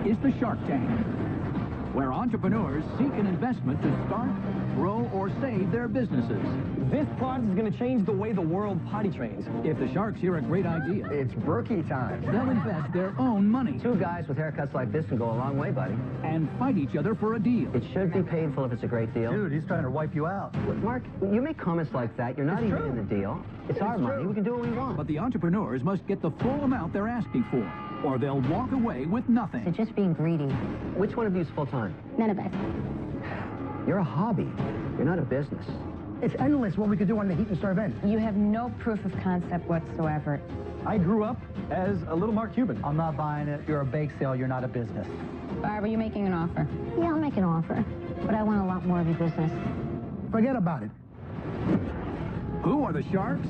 is the Shark Tank, where entrepreneurs seek an investment to start, grow, or save their businesses. This product is going to change the way the world potty trains. If the sharks hear a great idea, it's Berkey time. They'll invest their own money. Two guys with haircuts like this can go a long way, buddy. And fight each other for a deal. It should be painful if it's a great deal. Dude, he's trying to wipe you out. Look, Mark, you make comments like that. You're not even in the deal. It's our money. We can do what we want. But the entrepreneurs must get the full amount they're asking for, or they'll walk away with nothing. They're just being greedy. Which one of you is full-time? None of us. You're a hobby. You're not a business. It's endless what we could do on the heat and serve end. You have no proof of concept whatsoever. I grew up as a little Mark Cuban. I'm not buying it. You're a bake sale. You're not a business. Barb, are you making an offer? Yeah, I'll make an offer, but I want a lot more of your business. Forget about it. Who are the sharks?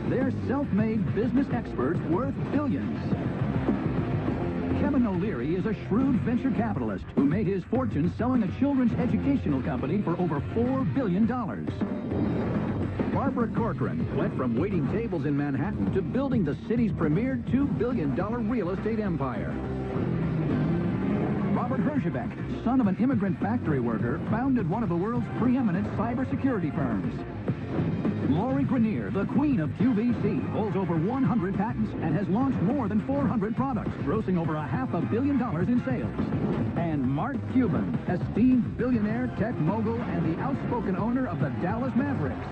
They're self-made business experts worth billions. Kevin O'Leary is a shrewd venture capitalist who made his fortune selling a children's educational company for over $4 billion. Barbara Corcoran went from waiting tables in Manhattan to building the city's premier $2 billion real estate empire. Robert Herjavec, son of an immigrant factory worker, founded one of the world's preeminent cybersecurity firms. Lori Grenier, the queen of QVC, holds over 100 patents and has launched more than 400 products, grossing over $500 million in sales. And Mark Cuban, esteemed billionaire, tech mogul, and the outspoken owner of the Dallas Mavericks.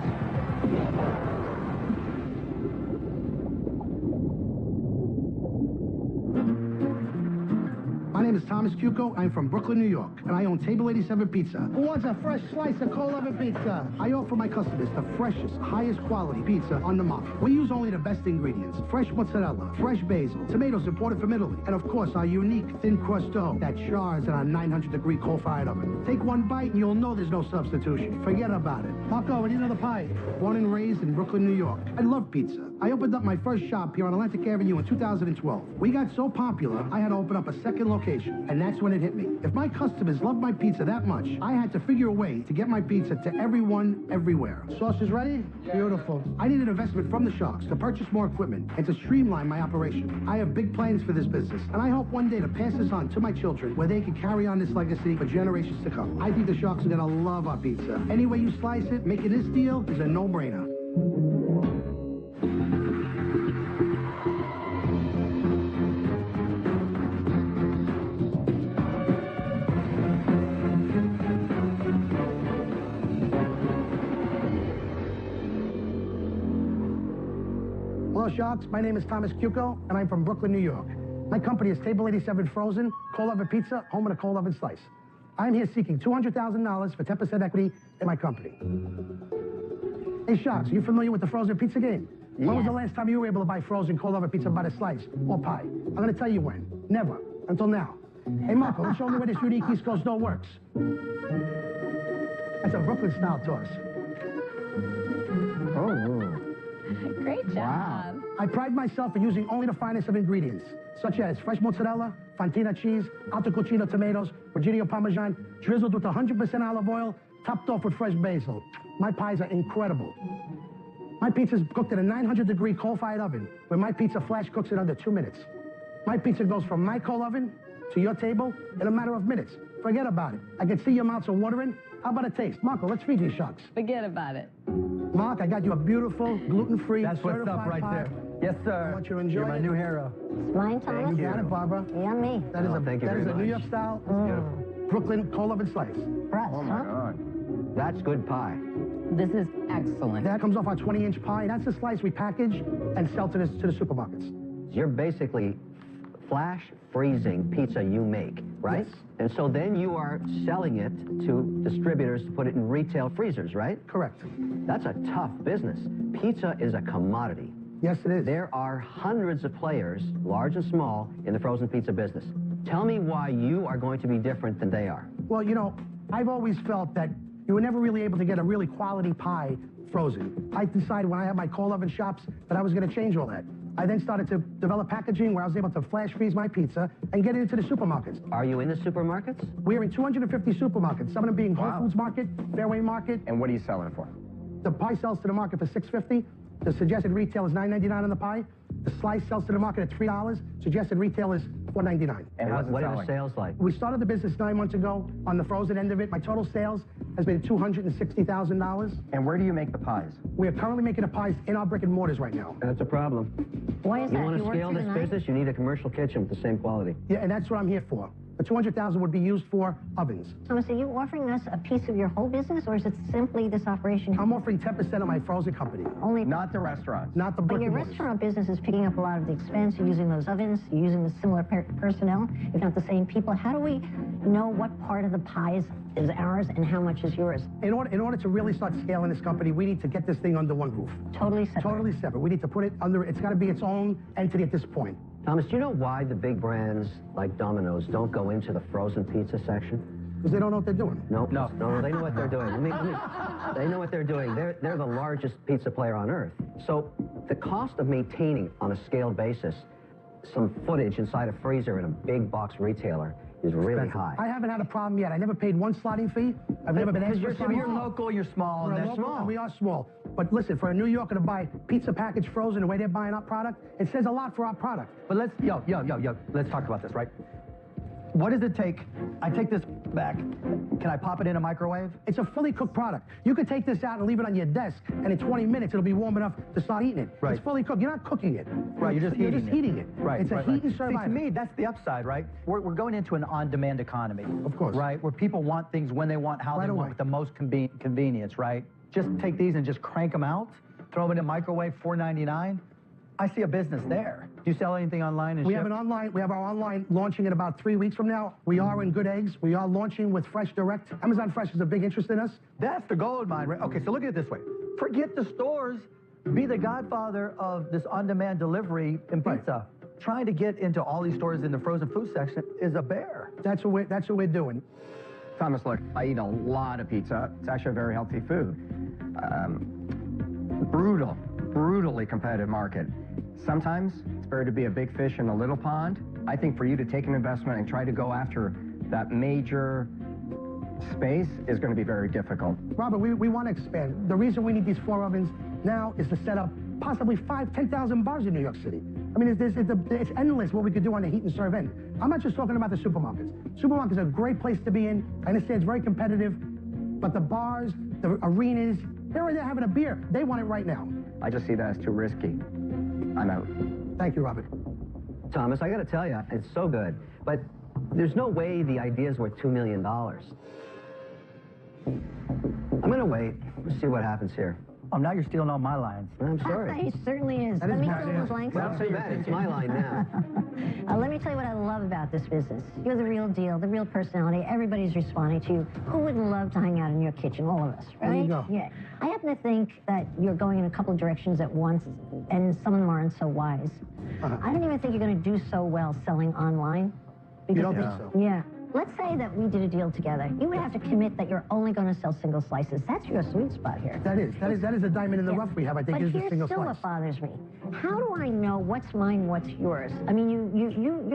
My name is Thomas Cuco. I'm from Brooklyn, New York, and I own Table 87 Pizza. Who wants a fresh slice of cold oven pizza? I offer my customers the freshest, highest quality pizza on the market. We use only the best ingredients: fresh mozzarella, fresh basil, tomatoes imported from Italy, and of course our unique thin crust dough that chars in our 900-degree coal-fired oven. Take one bite and you'll know there's no substitution. Forget about it. Marco, what do you know the pie? Born and raised in Brooklyn, New York. I love pizza. I opened up my first shop here on Atlantic Avenue in 2012. We got so popular, I had to open up a second location, and that's when it hit me. If my customers loved my pizza that much, I had to figure a way to get my pizza to everyone, everywhere. Sauce is ready? Beautiful. I needed investment from the Sharks to purchase more equipment and to streamline my operation. I have big plans for this business, and I hope one day to pass this on to my children where they can carry on this legacy for generations to come. I think the Sharks are gonna love our pizza. Any way you slice it, making this deal is a no-brainer. Hello, Sharks. My name is Thomas Cuco, and I'm from Brooklyn, New York. My company is Table 87 Frozen, Cold Oven Pizza, home of the Cold Oven Slice. I'm here seeking $200,000 for 10% equity in my company. Hey, Sharks, are you familiar with the frozen pizza game? Yes. When was the last time you were able to buy frozen cold oven pizza by the slice or pie? I'm going to tell you when. Never. Until now. Hey, Marco, let's show me where this unique East Coast dough works. That's a Brooklyn-style toss. Oh. Great job. Wow. I pride myself in using only the finest of ingredients, such as fresh mozzarella, fontina cheese, alto cucino tomatoes, Virginia Parmesan, drizzled with 100% olive oil, topped off with fresh basil. My pies are incredible. My pizza's cooked in a 900-degree coal-fired oven, where my pizza flash cooks in under 2 minutes. My pizza goes from my coal oven to your table in a matter of minutes. Forget about it. I can see your mouths are watering. How about a taste? Marco, let's feed these Sharks. Forget about it. Mark, I got you a beautiful, gluten-free, That's what's up right pie. there. Yes, sir. I want you to enjoy You're my it. new hero. It's mine, Thomas. You got it, Barbara. Yummy. That is a New York style Brooklyn cold oven slice. Press, Oh, my God. That's good pie. This is excellent. That comes off our 20-inch pie. That's the slice we package and sell to the supermarkets. You're basically flash freezing pizza you make, right? Yes. And so then you are selling it to distributors to put it in retail freezers, right? Correct. That's a tough business. Pizza is a commodity. Yes, it is. There are hundreds of players, large and small, in the frozen pizza business. Tell me why you are going to be different than they are. Well, you know, I've always felt that you were never really able to get a really quality pie frozen. I decided when I had my cold oven shops that I was going to change all that. I then started to develop packaging where I was able to flash freeze my pizza and get it into the supermarkets. Are you in the supermarkets? We're in 250 supermarkets, some of them being Whole Foods Market, Fairway Market. And what are you selling it for? The pie sells to the market for $6.50. The suggested retail is $9.99 on the pie. The slice sells to the market at $3. Suggested retail is $4.99. And what are the sales like? We started the business 9 months ago on the frozen end of it. My total sales has been $260,000. And where do you make the pies? We are currently making the pies in our brick and mortars right now. That's a problem. Why is You that? want to work scale through this the night? business, you need a commercial kitchen with the same quality. Yeah, and that's what I'm here for. The $200,000 would be used for ovens. Thomas, are you offering us a piece of your whole business, or is it simply this operation? I'm offering 10% of my frozen company, Only. Not the restaurant. not the But brick your and mortars. restaurant business is picking up a lot of the expense. You're using those ovens. You're using the similar personnel, if not the same people. How do we know what part of the pies is ours and how much is yours? In order to really start scaling this company, we need to get this thing under one roof. Totally separate. Totally separate. We need to put it under, it's got to be its own entity at this point. Thomas, do you know why the big brands like Domino's don't go into the frozen pizza section? Because they don't know what they're doing. No, they know what they're doing. They know what they're doing. They're the largest pizza player on earth. So the cost of maintaining on a scaled basis some footage inside a freezer in a big box retailer is really high. I haven't had a problem yet. I never paid one slotting fee. I've never been asked for a slotting You're fee. local, you're small, We're and they're local, small. and we are small. But listen, for a New Yorker to buy pizza package frozen the way they're buying our product, it says a lot for our product. But let's, let's talk about this, right? What does it take? I take this back. Can I pop it in a microwave? It's a fully cooked product. You could take this out and leave it on your desk, and in 20 minutes, it'll be warm enough to start eating it. Right. It's fully cooked. You're not cooking it. Right, you're just heating it. Right. It's a heat and serve See, to item. me, that's the upside, right? We're going into an on-demand economy. Of course. Right, where people want things when they want, how Right they away. want, with the most convenience, right? Just take these and just crank them out, throw them in a microwave, $4.99. I see a business there. Do you sell anything online? And We ship? have our online launching in about 3 weeks from now. We are in good eggs. We are launching with Fresh Direct. Amazon Fresh is a big interest in us. That's the gold mine, right? Okay, so look at it this way. Forget the stores. Be the godfather of this on-demand delivery in Right. pizza. Trying to get into all these stores in the frozen food section is a bear. That's what we're doing. Thomas, look, I eat a lot of pizza. It's actually a very healthy food. Brutally competitive market. Sometimes it's better to be a big fish in a little pond. I think for you to take an investment and try to go after that major space is going to be very difficult. Robert, we want to expand. The reason we need these 4 ovens now is to set up possibly 10,000 bars in New York City. I mean, it's endless what we could do on the heat and serve end. I'm not just talking about the supermarkets. Supermarkets are a great place to be in. I understand it's very competitive, but the bars, the arenas, they're already having a beer. They want it right now. I just see that as too risky. I'm out. Thank you, Robert. Thomas, I got to tell you, it's so good, but there's no way the idea's worth $2 million. I'm going to wait. Let's see what happens here. Oh, now you're stealing all my lines. I'm sorry. He certainly is. That Let is me bad, fill yeah. in the blanks. Well, too bad. It's my line now. Let me tell you what I love about this business. You're the real deal, the real personality. Everybody's responding to you. Who wouldn't love to hang out in your kitchen? All of us, right? There you go. Yeah. I happen to think that you're going in a couple of directions at once, and some of them aren't so wise. I don't even think you're going to do so well selling online. You don't think so? Yeah. Let's say that we did a deal together. You would have to commit that you're only going to sell single slices. That's your sweet spot here. That is a diamond in the rough we have, I think, But is the here's single still slice. what bothers me. How do I know what's mine, what's yours? I mean, you're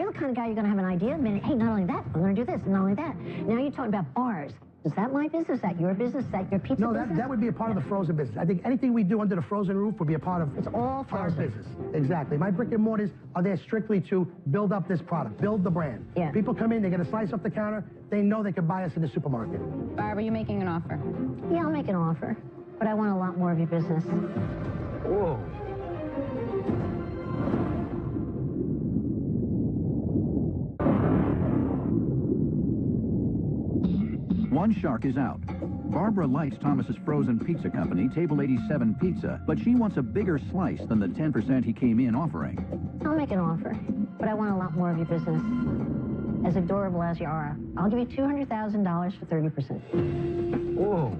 the kind of guy you're going to have an idea. I mean, hey, not only that, I'm going to do this, and not only that. Now you're talking about bars. Is that my business? Is that your business? Is that your pizza No, business? that would be a part of the frozen business. I think anything we do under the frozen roof would be a part of It's all our frozen. business. Exactly. My brick and mortars are there strictly to build up this product, build the brand. Yeah. People come in, they get a slice off the counter, they know they can buy us in the supermarket. Barb, are you making an offer? Yeah, I'll make an offer, but I want a lot more of your business. Whoa. One shark is out. Barbara likes Thomas's frozen pizza company, Table 87 Pizza, but she wants a bigger slice than the 10% he came in offering. I'll make an offer, but I want a lot more of your business. As adorable as you are, I'll give you $200,000 for 30%. Whoa.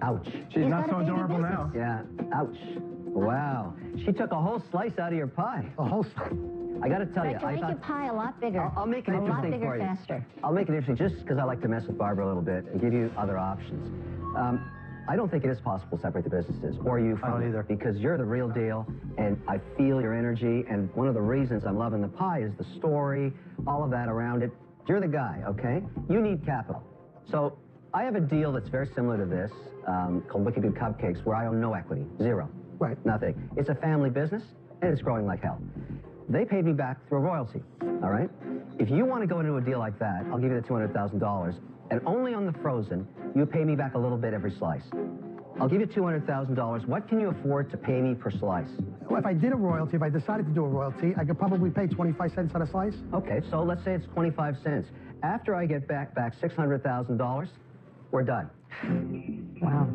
Ouch. She's Is not that so a baby adorable business? now. Yeah, ouch. Wow. She took a whole slice out of your pie. A whole slice. I got to tell But I you, can make your pie a lot bigger. I'll make it a lot interesting bigger, for you. faster. I'll make it interesting just because I like to mess with Barbara a little bit and give you other options. I don't think it is possible to separate the businesses, or you from I don't it, either. because you're the real deal, and I feel your energy, and one of the reasons I'm loving the pie is the story, all of that around it. You're the guy, okay? You need capital. So I have a deal that's very similar to this, called Wicked Good Cupcakes, where I own no equity, zero. Right. Nothing. It's a family business, and it's growing like hell. They paid me back through a royalty, all right? If you want to go into a deal like that, I'll give you the $200,000, and only on the frozen, you pay me back a little bit every slice. I'll give you $200,000. What can you afford to pay me per slice? Well, if I did a royalty, if I decided to do a royalty, I could probably pay 25 cents on a slice. Okay, so let's say it's 25 cents. After I get back $600,000, we're done. Wow.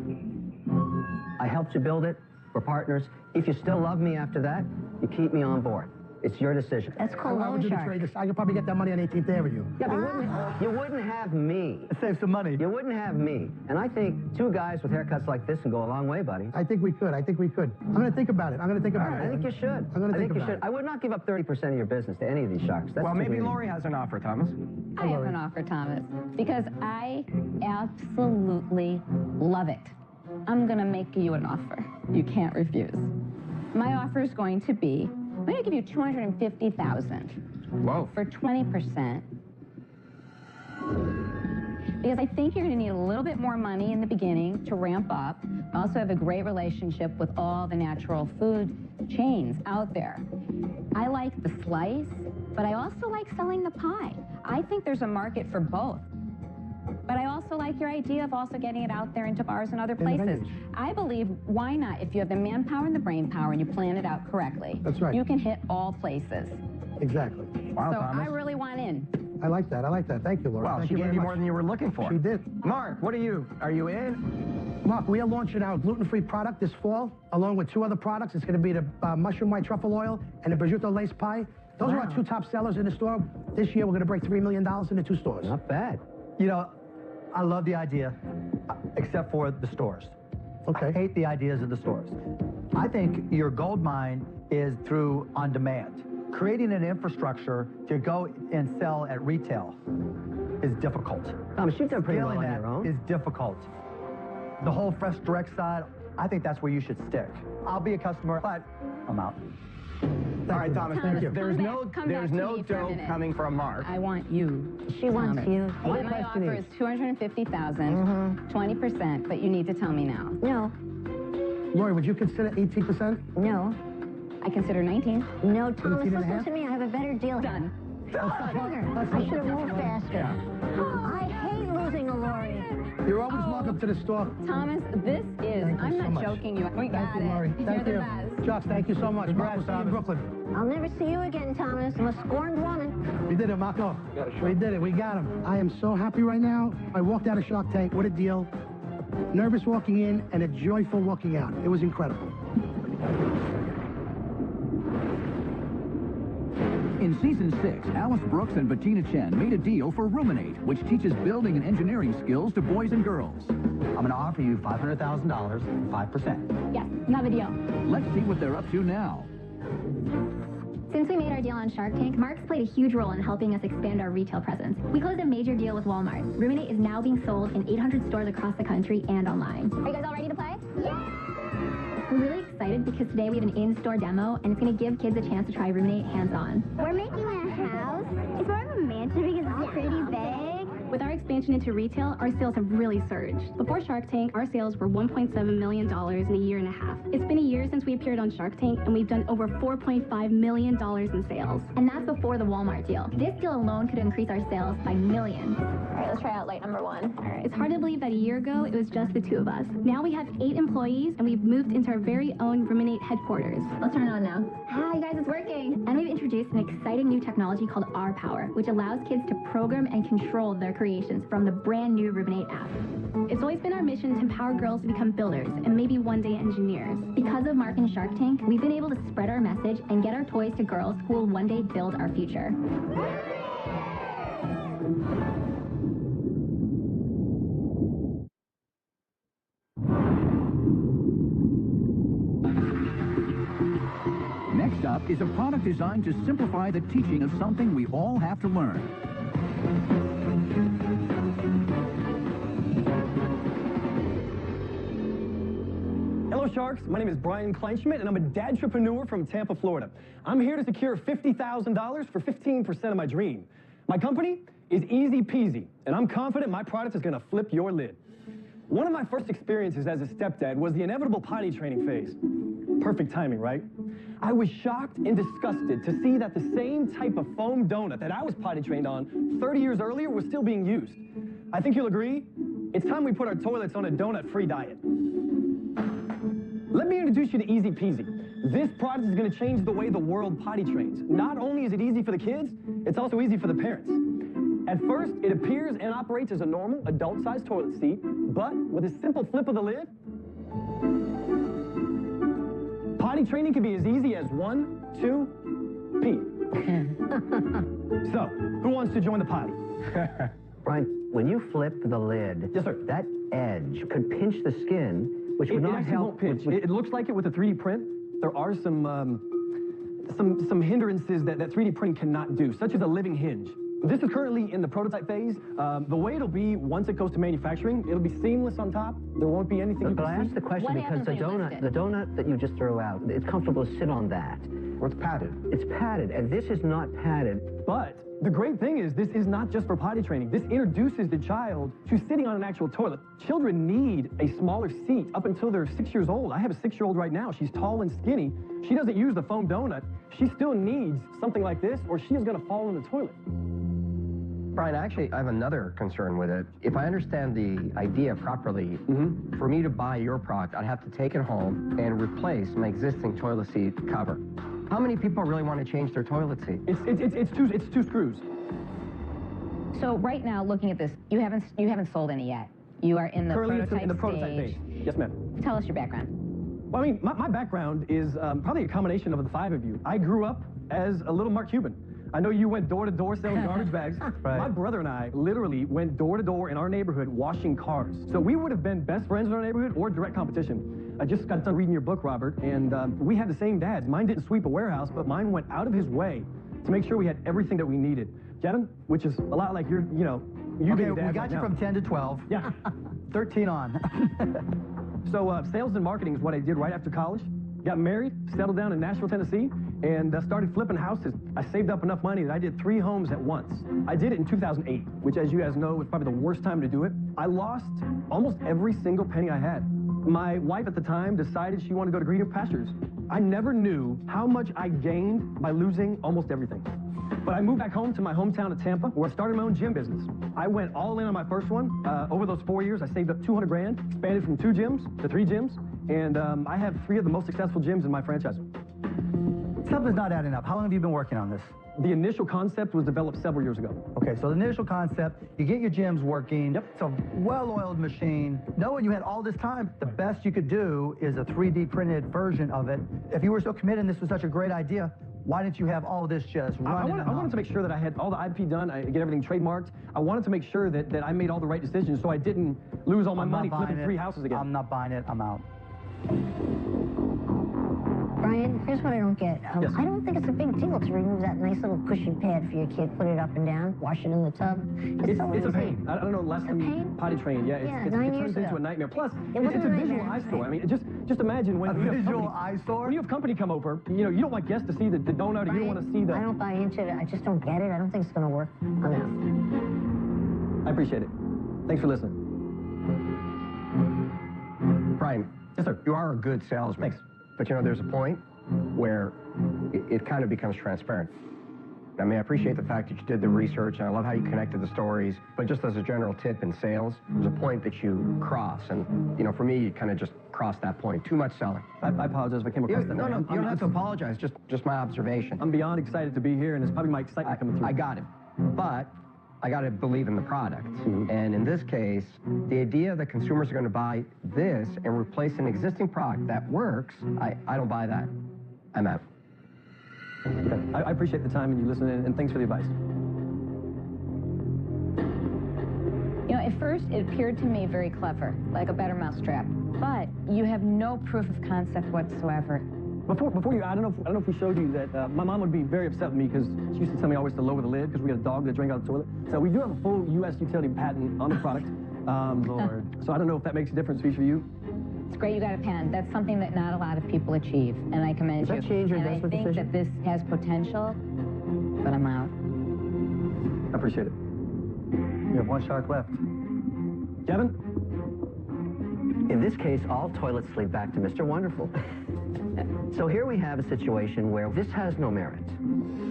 I helped you build it. We're partners. If you still love me after that, you keep me on board. It's your decision. That's called I would loan do the shark. trade. I could probably get that money on 18th Avenue. Yeah, but you wouldn't have me. Save some money. You wouldn't have me. And I think two guys with haircuts like this can go a long way, buddy. I think we could. I think we could. I'm going to think about it. I'm going to think about it. I think you should. I'm going to think you about should. it. I would not give up 30% of your business to any of these sharks. That's Well, too maybe greedy. Lori has an offer, Thomas. I have an offer, Thomas, because I absolutely love it. I'm going to make you an offer. You can't refuse. My offer is going to be, I'm going to give you $250,000 Whoa. for 20%. Because I think you're going to need a little bit more money in the beginning to ramp up. I also have a great relationship with all the natural food chains out there. I like the slice, but I also like selling the pie. I think there's a market for both. But I also like your idea of also getting it out there into bars and other places. I believe, why not? If you have the manpower and the brain power and you plan it out correctly, That's right. you can hit all places. Exactly. Wow, So Thomas. I really want in. I like that. I like that. Thank you, Laura. Well, Thank she you gave very you much. more than you were looking for. She did. Mark, what are you in? Mark, we are launching our gluten-free product this fall, along with 2 other products. It's going to be the mushroom white truffle oil and the prosciutto lace pie. Those are our 2 top sellers in the store. This year, we're going to break $3 million in the 2 stores. Not bad. You know, I love the idea, except for the stores. Okay. I hate the ideas of the stores. I think your gold mine is through on demand. Creating an infrastructure to go and sell at retail is difficult. Thomas, you've done pretty well Scaling on that your own. is difficult. The whole fresh direct side, I think that's where you should stick. I'll be a customer, but I'm out. All right, Thomas, Thomas, there's come no, back- come there's back to no me for a dough minute. coming from Mark. I want you. She wants Thomas. you. My My question offer is $250,000, 20%, but you need to tell me now. No, Lori, would you consider 18%? no, I consider 19. no, Thomas, 18 and a listen half? to me. I have a better deal here. Done. I should have moved faster. I hate losing a Lori. You're always welcome to the store. Thomas, this is, Thank you I'm so not much. joking you. We got Thank you, Lori. it. Thank You're you. the best. Chuck, thank you so much. Mark, we'll see you in Brooklyn. I'll never see you again, Thomas. I'm a scorned woman. We did it, Marco. We did it. We got him. I am so happy right now. I walked out of Shark Tank. What a deal. Nervous walking in and a joyful walking out. It was incredible. In season 6, Alice Brooks and Bettina Chen made a deal for Ruminate, which teaches building and engineering skills to boys and girls. I'm going to offer you $500,000, 5%. Yes, another deal. Let's see what they're up to now. Since we made our deal on Shark Tank, Mark's played a huge role in helping us expand our retail presence. We closed a major deal with Walmart. Ruminate is now being sold in 800 stores across the country and online. Are you guys all ready to play? Yeah! We're really excited because today we have an in-store demo, and it's going to give kids a chance to try Ruminate hands-on. We're making a house. It's more of a mansion because it's pretty big. With our expansion into retail, our sales have really surged. Before Shark Tank, our sales were $1.7 million in a year and a half. It's been a year since we appeared on Shark Tank, and we've done over $4.5 million in sales. And that's before the Walmart deal. This deal alone could increase our sales by millions. All right, let's try out light number 1. All right. It's hard to believe that a year ago, it was just the 2 of us. Now we have 8 employees, and we've moved into our very own Ruminate headquarters. Let's turn it on now. Hi, you guys, it's working. And we've introduced an exciting new technology called R Power, which allows kids to program and control their creations from the brand new Ruminate app. It's always been our mission to empower girls to become builders and maybe one day engineers. Because of Mark and Shark Tank, we've been able to spread our message and get our toys to girls who will one day build our future. Next up is a product designed to simplify the teaching of something we all have to learn. Hello, Sharks. My name is Brian Kleinschmidt, and I'm a dadtrepreneur from Tampa, Florida. I'm here to secure $50,000 for 15% of my dream. My company is Easy Peasy, and I'm confident my product is going to flip your lid. One of my first experiences as a stepdad was the inevitable potty training phase. Perfect timing, right? I was shocked and disgusted to see that the same type of foam donut that I was potty trained on 30 years earlier was still being used. I think you'll agree, it's time we put our toilets on a donut-free diet. Let me introduce you to Easy Peasy. This product is going to change the way the world potty trains. Not only is it easy for the kids, it's also easy for the parents. At first, it appears and operates as a normal adult-sized toilet seat, but with a simple flip of the lid, potty training can be as easy as 1, 2, pee. So, who wants to join the potty? Brian, when you flip the lid, yes, sir, that edge could pinch the skin, which would not help. It looks like it with a 3D print. There are some hindrances that 3D printing cannot do, such as a living hinge. This is currently in the prototype phase. The way it'll be once it goes to manufacturing, it'll be seamless on top. There won't be anything. But I asked the question because the donut that you just threw out, it's comfortable to sit on that. Well, it's padded. It's padded, and this is not padded. But the great thing is this is not just for potty training. This introduces the child to sitting on an actual toilet. Children need a smaller seat up until they're 6 years old. I have a 6-year-old right now. She's tall and skinny. She doesn't use the foam donut. She still needs something like this, or she is going to fall in the toilet. Brian, actually, I have another concern with it. If I understand the idea properly, for me to buy your product, I'd have to take it home and replace my existing toilet seat cover. How many people really want to change their toilet seat? It's two screws. So right now, looking at this, you haven't sold any yet. You are in the prototype phase. Yes, ma'am. Tell us your background. Well, I mean, my background is probably a combination of the 5 of you. I grew up as a little Mark Cuban. I know you went door to door selling garbage bags. Right. My brother and I literally went door to door in our neighborhood washing cars. So we would have been best friends in our neighborhood or direct competition. I just got done reading your book, Robert, and we had the same dads. Mine didn't sweep a warehouse, but mine went out of his way to make sure we had everything that we needed. Kevin, which is a lot like your, you know, you being a dad. We got you from 10 to 12. Yeah. 13 on. So sales and marketing is what I did right after college. Got married, settled down in Nashville, Tennessee, and started flipping houses. I saved up enough money that I did 3 homes at once. I did it in 2008, which, as you guys know, was probably the worst time to do it. I lost almost every single penny I had. My wife at the time decided she wanted to go to greener pastures. I never knew how much I gained by losing almost everything. But I moved back home to my hometown of Tampa, where I started my own gym business. I went all in on my first one. Over those 4 years, I saved up 200 grand, expanded from 2 gyms to 3 gyms, and I have 3 of the most successful gyms in my franchise. Something's not adding up. How long have you been working on this? The initial concept was developed several years ago. Okay, so the initial concept, you get your gyms working. Yep. It's a well-oiled machine. Knowing you had all this time, the best you could do is a 3D printed version of it. If you were so committed and this was such a great idea, why didn't you have all this just running? I wanted to make sure that I had all the IP done, I get everything trademarked. I wanted to make sure that I made all the right decisions so I didn't lose all my money flipping 3 houses again. I'm not buying it. I'm out. Brian, here's what I don't get. Yes. I don't think it's a big deal to remove that nice little cushion pad for your kid, put it up and down, wash it in the tub. It's a pain. I don't know, last time you potty trained, it turns into a nightmare. Plus, it's a visual eyesore. I mean, just imagine when you have company come over, you know, you don't want guests to see the donut, or you don't want to see the... I don't buy into it. I just don't get it. I don't think it's going to work. I'm out. I appreciate it. Thanks for listening. Brian. Yes, sir. You are a good salesman. Thanks. But, you know, there's a point where it kind of becomes transparent. I mean, I appreciate the fact that you did the research, and I love how you connected the stories, but just as a general tip in sales, there's a point that you cross, and, you know, for me, you kind of just crossed that point. Too much selling. I apologize if I came across that. No, you don't have to apologize, just my observation. I'm beyond excited to be here, and it's probably my excitement coming through. I got it. But I got to believe in the product. And in this case, the idea that consumers are going to buy this and replace an existing product that works, I don't buy that. I'm out. Okay. I appreciate the time and you listening, and thanks for the advice. You know, at first it appeared to me very clever, like a better mousetrap, but you have no proof of concept whatsoever. Before you, I don't know if we showed you that my mom would be very upset with me because she used to tell me always to lower the lid because we had a dog that drank out of the toilet. So we do have a full U.S. utility patent on the product. Lord. So I don't know if that makes a difference for you. It's great you got a patent. That's something that not a lot of people achieve, and I commend you. Does that change your investment decision? I think that this has potential, but I'm out. I appreciate it. You have 1 shark left. Kevin? In this case, all toilets lead back to Mr. Wonderful. So here we have a situation where this has no merit.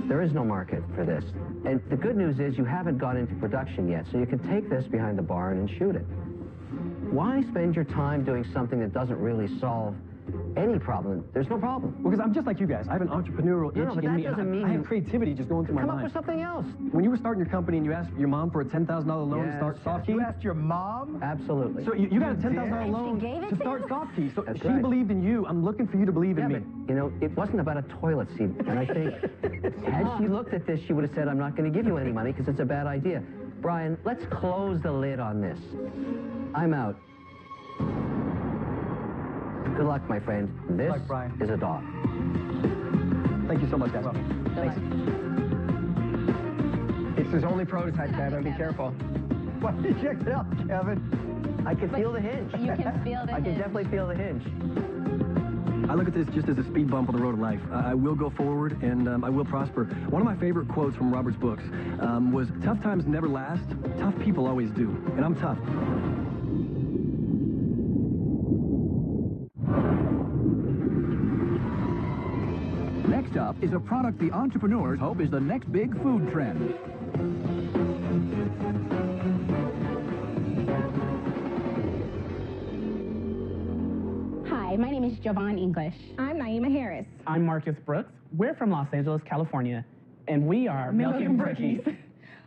There is no market for this. And the good news is you haven't gone into production yet, so you can take this behind the barn and shoot it. Why spend your time doing something that doesn't really solve any problem? There's no problem. Well, because I'm just like you guys. I have an entrepreneurial itch but in that me. doesn't mean I have creativity just going through my come mind. up with something else. When you were starting your company and you asked your mom for a $10,000 loan to start Soft Key. You asked your mom? Absolutely. So you got a $10,000 loan to start Soft Key. So she believed in you. I'm looking for you to believe in me. But, you know, it wasn't about a toilet seat. And I think had she looked at this, she would have said, I'm not going to give you any money because it's a bad idea. Brian, let's close the lid on this. I'm out. Good luck, my friend. This is a dog. Thank you so much, guys. Thanks. It's his only prototype, Kevin. Be careful. Why don't you check it out, Kevin? I can feel the hinge. You can feel the I can hinge. definitely feel the hinge. I look at this just as a speed bump on the road of life. I will go forward, and I will prosper. One of my favorite quotes from Robert's books was, tough times never last, tough people always do. And I'm tough. Next up is a product the entrepreneurs hope is the next big food trend. Hi, my name is Jovan English. I'm Naima Harris. I'm Marcus Brooks. We're from Los Angeles, California, and we are Milk and Brookies.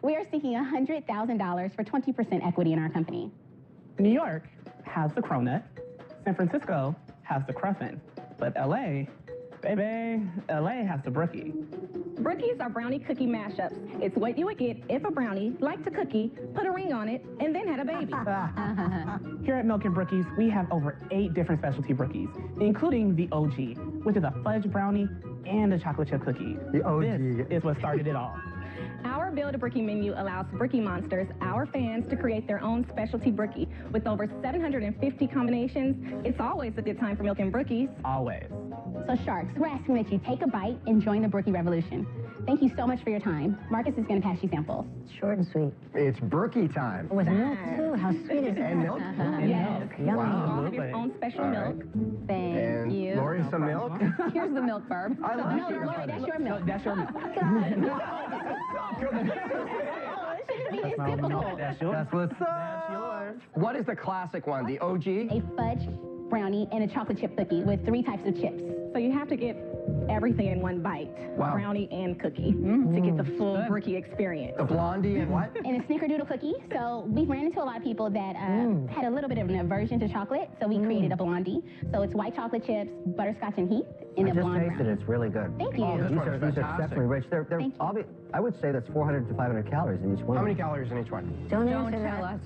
We are seeking $100,000 for 20% equity in our company. New York has the cronut. San Francisco has the cruffin. But LA, baby, LA has the brookie. Brookies are brownie cookie mashups. It's what you would get if a brownie liked a cookie, put a ring on it, and then had a baby. Here at Milk and Brookies, we have over 8 different specialty brookies, including the OG, which is a fudge brownie and a chocolate chip cookie. The OG. This is what started it all. Our Build a Brookie menu allows Brookie Monsters, our fans, to create their own specialty brookie. With over 750 combinations, it's always a good time for Milk and Brookies. Always. So Sharks, we're asking that you take a bite and join the brookie revolution. Thank you so much for your time. Marcus is going to pass you samples. Short and sweet. It's brookie time. With milk, too. How sweet is that? And milk? Yes. Yummy. Wow. All have your own special milk. Thank And you. Lori, some milk? Here's the milk, Barb. I love No, Lori, that's your milk. That's your milk. It shouldn't be this difficult. That's yours. That's what's up. That's yours. What is the classic one? The OG? A fudge brownie and a chocolate chip cookie with 3 types of chips. So you have to get everything in one bite. Wow. Brownie and cookie to get the full brookie experience. The blondie and what? And a snickerdoodle cookie. So we ran into a lot of people that had a little bit of an aversion to chocolate, so we created a blondie. So it's white chocolate chips, butterscotch and heat, and I a just blonde tasted brownie. it. It's really good. Thank you. Oh, this These one are is fantastic. exceptionally rich. They're Thank you. I would say that's 400 to 500 calories in each one. How many calories in each one? Don't tell us.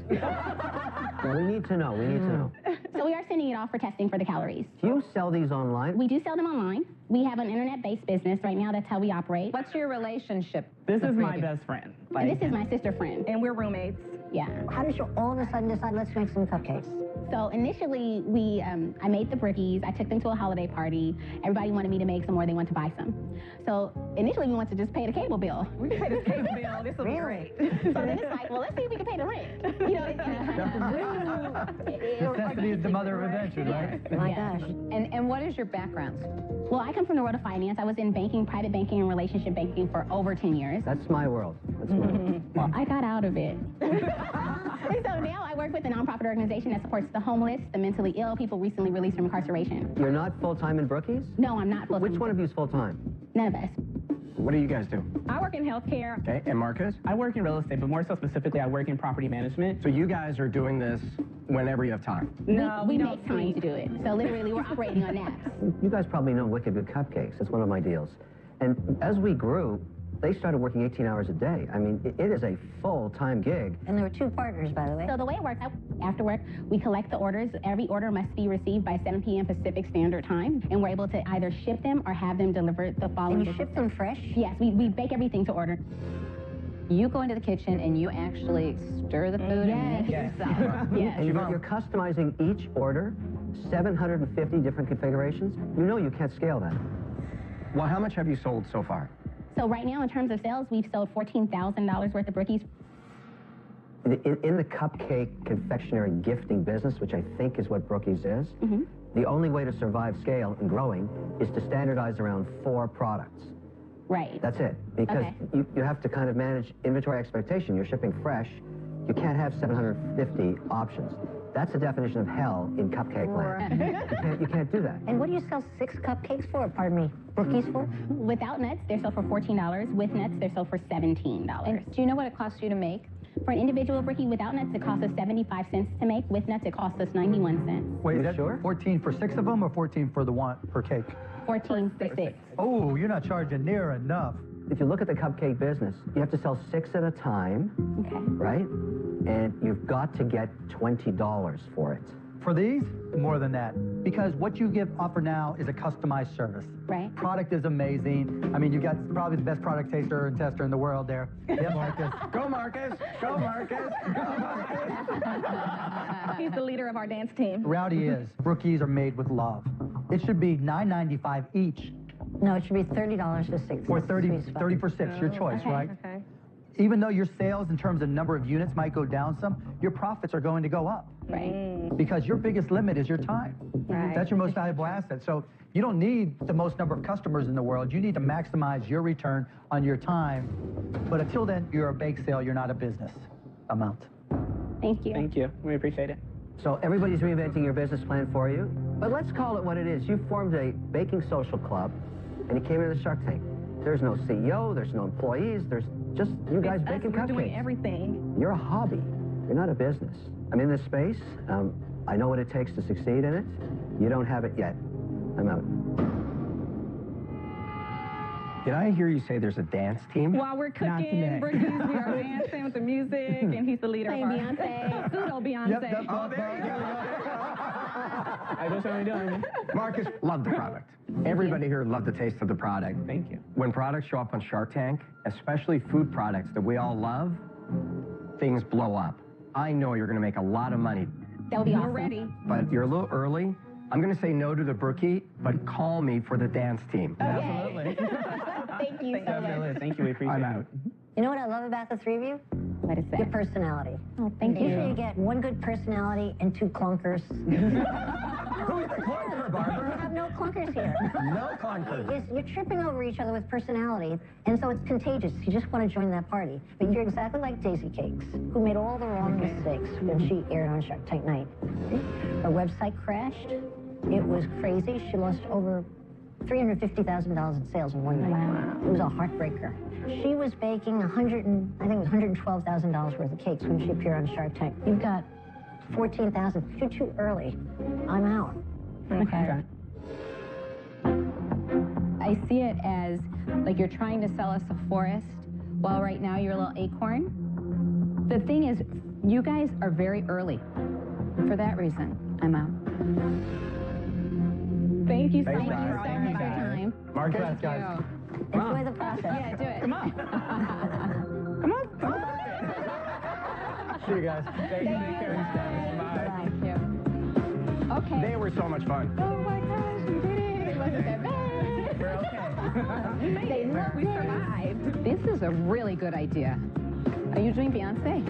Well, we need to know. We need to know. So we are sending it off for testing for the calories. Do you sell these online? We do sell them online. We have an internet-based business right now. That's how we operate. What's your relationship? This is my best friend. And this is my sister friend. And we're roommates. Yeah. How did you all of a sudden decide, let's make some cupcakes? So initially, I made the brookies. I took them to a holiday party. Everybody wanted me to make some or they wanted to buy some. So initially, we wanted to just pay the cable bill. We can pay this cable bill. This will be great. So then it's like, well, let's see if we can pay the rent. You know, Necessity is the mother of invention, right? Oh my gosh. And what is your background? Well, I come from the world of finance. I was in banking, private banking, and relationship banking for over 10 years. That's my world. That's my world. Well, I got out of it. And so now I work with a nonprofit organization that supports the homeless, the mentally ill, people recently released from incarceration. You're not full-time in Brookies? No, I'm not full-time. Which one of you is full-time? None of us. What do you guys do? I work in healthcare. Okay, and Marcus? I work in real estate, but more so specifically, I work in property management. So you guys are doing this whenever you have time? No, we make time to do it. So literally, we're operating on naps. You guys probably know Wicked Good Cupcakes. That's one of my deals. And as we grew, they started working 18 hours a day. I mean, it is a full-time gig. And there were 2 partners, by the way. So the way it works, after work, we collect the orders. Every order must be received by 7 p.m. Pacific Standard Time, and we're able to either ship them or have them delivered the following And day. you ship them fresh? Yes, we bake everything to order. You go into the kitchen and you actually stir the food and make it yourself. Yes. And you're customizing each order, 750 different configurations. You know you can't scale that. Well, how much have you sold so far? So right now, in terms of sales, we've sold $14,000 worth of brookies. In the cupcake confectionery gifting business, which I think is what Brookie's is, the only way to survive scale and growing is to standardize around 4 products. Right. That's it. Because you have to kind of manage inventory expectation. You're shipping fresh. You can't have 750 options. That's the definition of hell in cupcake land. You can't do that. And what do you sell 6 cupcakes for? Pardon me, Brookie's for? Without nuts, they're sold for $14. With nuts, they're sold for $17. And do you know what it costs you to make? For an individual brookie without nuts, it costs us 75 cents to make. With nuts, it costs us 91 cents. Wait, that's sure? 14 for 6 of them or 14 for the one per cake? 14 for 6. Oh, you're not charging near enough. If you look at the cupcake business, you have to sell 6 at a time, right? And you've got to get $20 for it. For these, more than that. Because what you offer now is a customized service. Right. Product is amazing. I mean, you've got probably the best product taster and tester in the world there. Yep, Marcus. Go, Marcus. Go, Marcus. Go, Marcus. He's the leader of our dance team. Reality is, Brookies are made with love. It should be $9.95 each. No, it should be $30 for 6. Or 30 for 6, your choice, right? Okay. Even though your sales in terms of number of units might go down some, your profits are going to go up. Right. Because your biggest limit is your time. Right. That's your most valuable asset. So you don't need the most number of customers in the world. You need to maximize your return on your time. But until then, you're a bake sale. You're not a business amount. Thank you. Thank you. We appreciate it. So everybody's reinventing your business plan for you. But let's call it what it is. You formed a baking social club, and you came into the Shark Tank. There's no CEO, there's no employees, there's just you guys baking cupcakes. We're doing everything. You're a hobby. You're not a business. I'm in this space. I know what it takes to succeed in it. You don't have it yet. I'm out. Did I hear you say there's a dance team? While we're cooking, Brookies, we are dancing with the music, and he's the leader of our... Beyonce. Pseudo Beyonce. Yep, Oh, there you go. I know what I'm doing. Marcus, love the product. Everybody here loved the taste of the product. Thank you. When products show up on Shark Tank, especially food products that we all love, things blow up. I know you're going to make a lot of money. That'll be awesome. Ready. But you're a little early. I'm going to say no to the Brookie, but call me for the dance team. Absolutely. Thank you so much. Thank you. We appreciate I'm it. out. You know what I love about the 3 of you? What is Your that? personality. Oh, thank you. Usually you get 1 good personality and 2 clunkers. Who's the clunker, Barbara? We have no clunkers here. No clunkers. You're tripping over each other with personality, and so it's contagious. You just want to join that party. But you're exactly like Daisy Cakes, who made all the wrong mistakes when she aired on Shark Tank Night. Her website crashed. It was crazy. She lost over $350,000 in sales in one night. Wow. It was a heartbreaker. She was baking $112,000 worth of cakes when she appeared on Shark Tank. You've got 14,000. You're too early. I'm out. Okay. I see it as like you're trying to sell us a forest while right now you're a little acorn. The thing is, you guys are very early. For that reason, I'm out. Thank you so Thank you much. so much for your time. Marcus, Thank guys. you. Enjoy the process. Yeah, do it. Come on. Come on. Come on. See you guys. Thank you. Okay. They were so much fun. Oh my gosh, we did it. It wasn't that bad. We're okay. We made it. We survived. This is a really good idea. Are you doing Beyonce?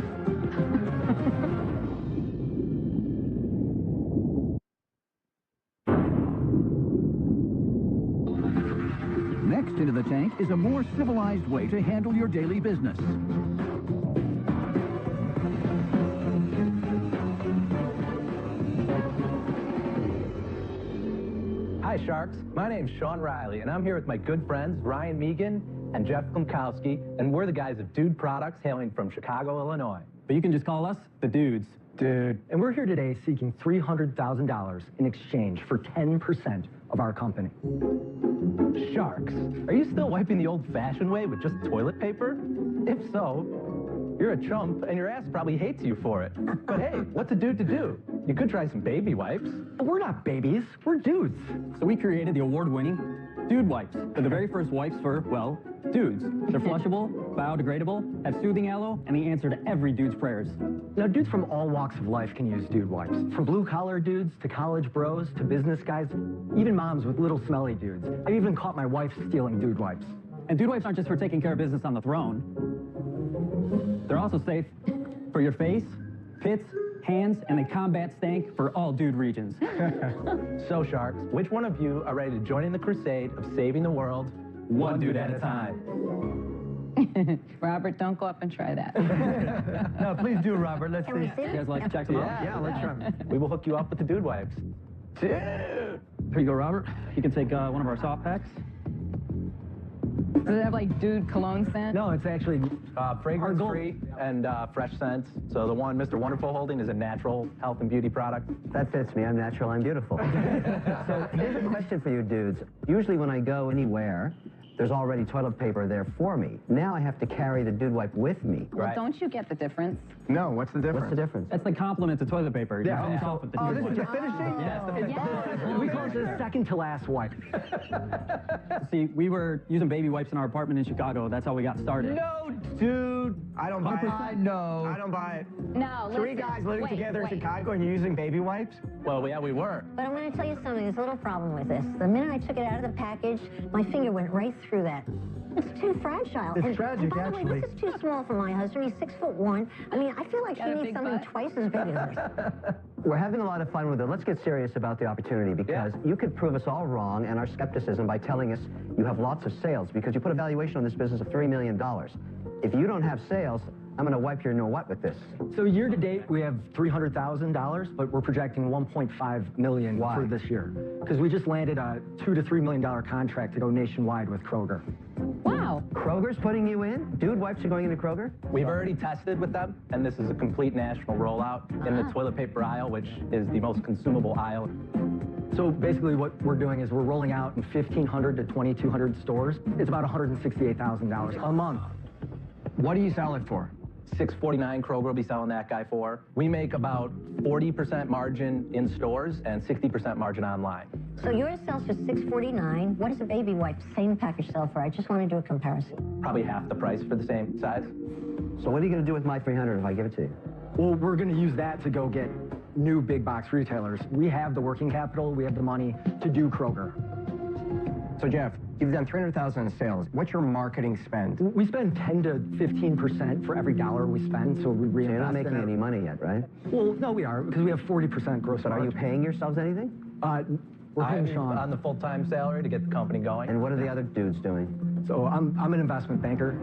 Next into the tank is a more civilized way to handle your daily business. Hi, Sharks. My name's Sean Riley, and I'm here with my good friends Ryan Megan and Jeff Klimkowski, and we're the guys of Dude Products hailing from Chicago, Illinois. But you can just call us the Dudes. Dude. And we're here today seeking $300,000 in exchange for 10% of our company. Sharks, are you still wiping the old-fashioned way with just toilet paper? If so, you're a chump, and your ass probably hates you for it. But hey, what's a dude to do? You could try some baby wipes. But we're not babies, we're dudes. So we created the award-winning Dude Wipes. They're the very first wipes for, well, dudes. They're flushable, biodegradable, have soothing aloe, and the answer to every dude's prayers. Now, dudes from all walks of life can use Dude Wipes. From blue-collar dudes to college bros to business guys, even moms with little smelly dudes. I even caught my wife stealing Dude Wipes. And Dude Wipes aren't just for taking care of business on the throne. They're also safe for your face, pits, hands, and the combat stank for all dude regions. So, Sharks, which one of you are ready to join in the crusade of saving the world one dude at a time? Robert, don't go up and try that. No, please do, Robert. Let's see. You guys like to check them out? Yeah, let's try them. We will hook you up with the dude wipes. Dude! Here you go, Robert. You can take one of our soft packs. Does it have like dude cologne scent? No, it's actually fragrance-free and fresh scents. So the one Mr. Wonderful holding is a natural health and beauty product. That fits me. I'm natural, I'm beautiful. So here's a question for you dudes. Usually when I go anywhere, there's already toilet paper there for me. Now I have to carry the dude wipe with me. Well, don't you get the difference? No, what's the difference? What's the difference? That's the complement to toilet paper. Yeah. You finish off with the Oh, dude this is wipe. just finishing? Yes. We call it the second to last wipe. See, we were using baby wipes in our apartment in Chicago. That's how we got started. No, dude. I don't buy it. 100% no. I don't buy it. No, Three listen, guys living wait, together wait. in Chicago and you're using baby wipes? Well, yeah, we were. But I'm going to tell you something. There's a little problem with this. The minute I took it out of the package, my finger went right through that. It's too fragile. It's and, tragic, and by the way, actually. this is too small for my husband. He's 6'1". I mean, I feel like Got he a needs big something butt? twice as big as this. We're having a lot of fun with it. Let's get serious about the opportunity because you could prove us all wrong and our skepticism by telling us you have lots of sales because you put a valuation on this business of $3 million. If you don't have sales, I'm going to wipe your know-what with this. So year to date, we have $300,000, but we're projecting $1.5 million for this year. Because we just landed a $2 to $3 million contract to go nationwide with Kroger. Wow. Kroger's putting you in? Dude wipes are going into Kroger? We've already tested with them, and this is a complete national rollout in the toilet paper aisle, which is the most consumable aisle. So basically what we're doing is we're rolling out in 1,500 to 2,200 stores. It's about $168,000 a month. What do you sell it for? $6.49 Kroger will be selling that guy for. We make about 40% margin in stores and 60% margin online. So yours sells for $6.49. What does a baby wipe same package sell for? I just want to do a comparison. Probably half the price for the same size. So what are you going to do with my $300 if I give it to you? Well, we're going to use that to go get new big box retailers. We have the working capital, we have the money to do Kroger. So, Jeff, you've done $300,000 in sales. What's your marketing spend? We spend 10 to 15% for every dollar we spend, so we So reinvest you're not making in it. any money yet, right? Well, no, we are, because we have 40% gross But are you margin. paying yourselves anything? We're paying I'm Sean. on the full-time salary to get the company going. And what are the other dudes doing? So I'm an investment banker.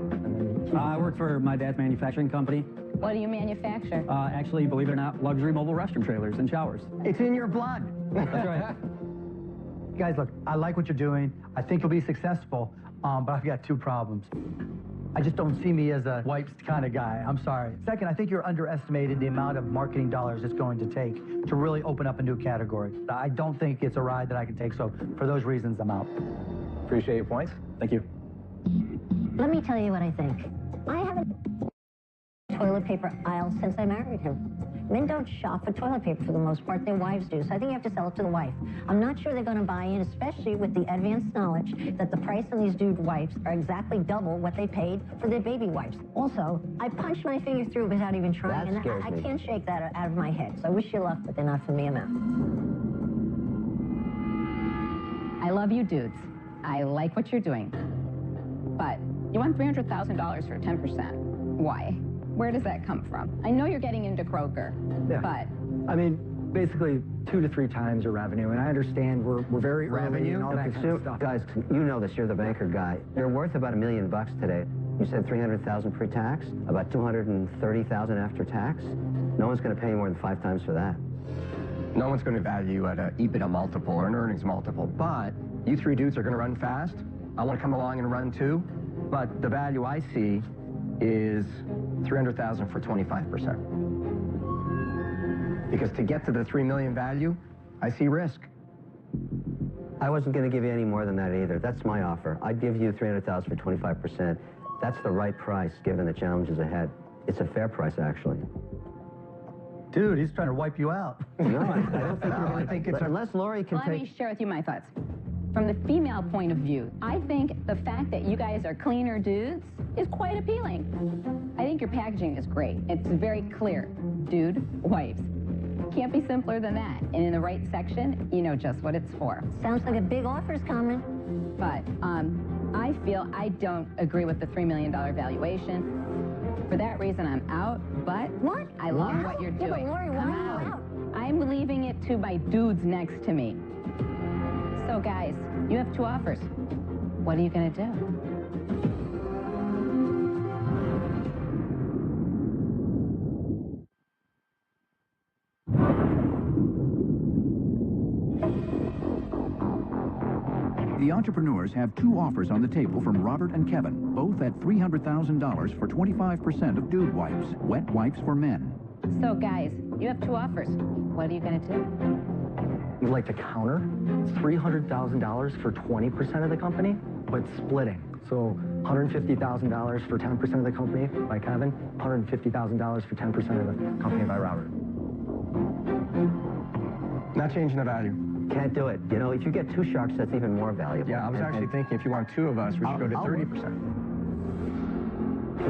I work for my dad's manufacturing company. What do you manufacture? Actually, believe it or not, luxury mobile restroom trailers and showers. It's in your blood. That's right. Guys, look, I like what you're doing. I think you'll be successful, but I've got two problems. I just don't see me as a wipes kind of guy. I'm sorry. Second, I think you're underestimating the amount of marketing dollars it's going to take to really open up a new category. I don't think it's a ride that I can take, so for those reasons, I'm out. Appreciate your points. Thank you. Let me tell you what I think. I haven't toilet paper aisle since I married him. Men don't shop for toilet paper for the most part. Their wives do. So I think you have to sell it to the wife. I'm not sure they're going to buy in, especially with the advanced knowledge that the price on these dude wipes are exactly double what they paid for their baby wipes. Also, I punched my finger through without even trying, That scares I me. can't shake that out of my head. So I wish you luck, but they're not for me. I'm out. I love you dudes. I like what you're doing. But you want $300,000 for 10%. Why? Where does that come from? I know you're getting into Kroger, Yeah. but I mean, basically 2 to 3 times your revenue, and I understand we're very early and all that kind of stuff. Guys, you know this. You're the banker guy. They're worth about $1 million today. You said $300,000 pre-tax, about $230,000 after tax. No one's going to pay you more than 5 times for that. No one's going to value you at an EBITDA multiple or an earnings multiple, but you three dudes are going to run fast. I want to come along and run too, but the value I see is $300,000 for 25%. Because to get to the $3 million value, I see risk. I wasn't going to give you any more than that either. That's my offer. I'd give you $300,000 for 25%. That's the right price given the challenges ahead. It's a fair price, actually. Dude, he's trying to wipe you out. No, I don't think you're going to think it's... Unless Lori can let me share with you my thoughts. From the female point of view, I think the fact that you guys are cleaner dudes is quite appealing. I think your packaging is great. It's very clear. Dude wipes. Can't be simpler than that. And in the right section, you know just what it's for. Sounds like a big offer's coming. But I feel I don't agree with the $3 million valuation. For that reason, I'm out, but What? I love what you're Yeah, but doing. Lori, why I'm are you out. out? I'm leaving it to my dudes next to me. So, guys, you have 2 offers. What are you going to do? The entrepreneurs have 2 offers on the table from Robert and Kevin, both at $300,000 for 25% of dude wipes, wet wipes for men. So, guys, you have 2 offers. What are you going to do? You'd like to counter $300,000 for 20% of the company, but splitting. So $150,000 for 10% of the company by Kevin, $150,000 for 10% of the company by Robert. Not changing the value. Can't do it. You know, if you get 2 sharks, that's even more valuable. Yeah, I was actually thinking if you want 2 of us, we should go to 30%.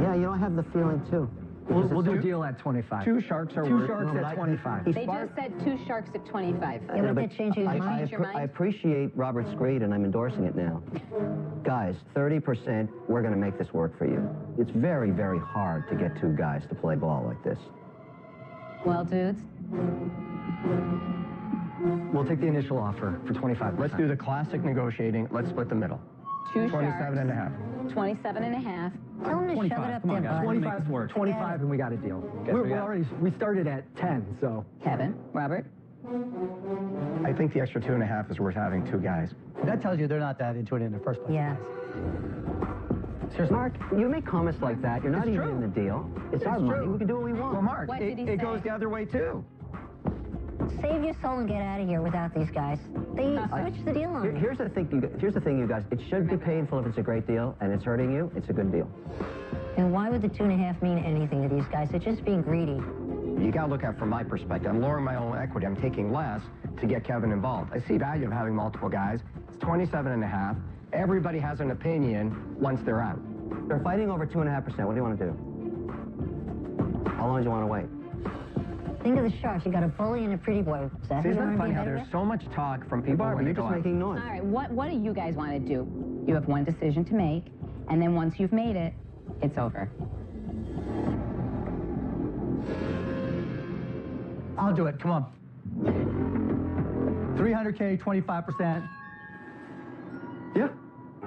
Yeah, you know, I have the feeling, too. We'll do a deal at 25. 2 sharks are 2 worth... sharks at 25. They just said 2 sharks at 25. Yeah, but that changes your mind. I appreciate Robert's greed, and I'm endorsing it now. Guys, 30%, we're going to make this work for you. It's very, very hard to get 2 guys to play ball like this. Well, dudes, We'll take the initial offer for 25%. Let's do the classic negotiating. Let's split the middle. 2 27 and a half. 27 and a half. Tell them to shove it up their butt. 25 and we got a deal. We started at 10, so. Kevin, Robert? I think the extra 2.5 is worth having 2 guys. That tells you they're not that into it in the first place. Yeah. Mark, you make comments like that. You're not even in the deal. It's our money. We can do what we want. Well, Mark, What did he it say? goes the other way, too. Save your soul and get out of here without these guys. They switched the deal on you. Here's the thing, you guys. It should be painful if it's a great deal, and it's hurting you. It's a good deal. And why would the 2.5 mean anything to these guys? They're just being greedy. You got to look at it from my perspective. I'm lowering my own equity. I'm taking less to get Kevin involved. I see value of having multiple guys. It's 27 and a half. Everybody has an opinion once they're out. They're fighting over 2.5%. What do you want to do? How long do you want to wait? Think of the sharks. You got a bully and a pretty boy. Is that See, who isn't you that want to funny be how better there's with? so much talk from people when You're they just go out? making noise. All right, what do you guys want to do? You have one decision to make, and then once you've made it, it's over. I'll do it. Come on. 300K, 25%. Yeah.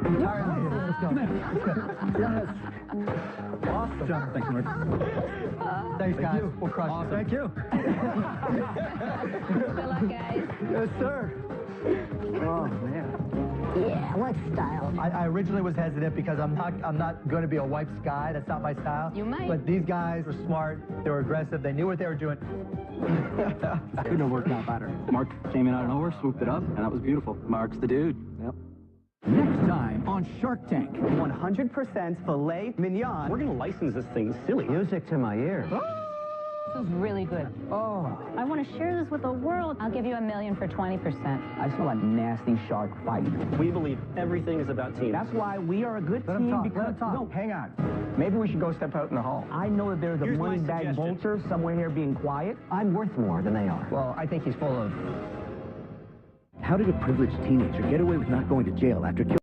All right, let's go. Yes. Awesome. Thanks, Mark. Thanks, guys. We'll crush it. Thank you. Good luck, guys. Yes, sir. Oh, man. Yeah, what style? I originally was hesitant because I'm not going to be a wipes guy. That's not my style. You might. But these guys were smart. They were aggressive. They knew what they were doing. Couldn't have worked out better. Mark came in out of nowhere, swooped it up, and that was beautiful. Mark's the dude. Yep. Next time on Shark Tank. 100% filet mignon. We're going to license this thing silly. Music to my ears. This is really good. Oh. I want to share this with the world. I'll give you $1 million for 20%. I saw a nasty shark fight. We believe everything is about team. That's why we are a good Let him team talk. because... Let him talk. No, hang on. Maybe we should go step out in the hall. I know that there's a Here's my money bag suggestion. vulture somewhere here being quiet. I'm worth more than they are. Well, I think he's full of... How did a privileged teenager get away with not going to jail after killing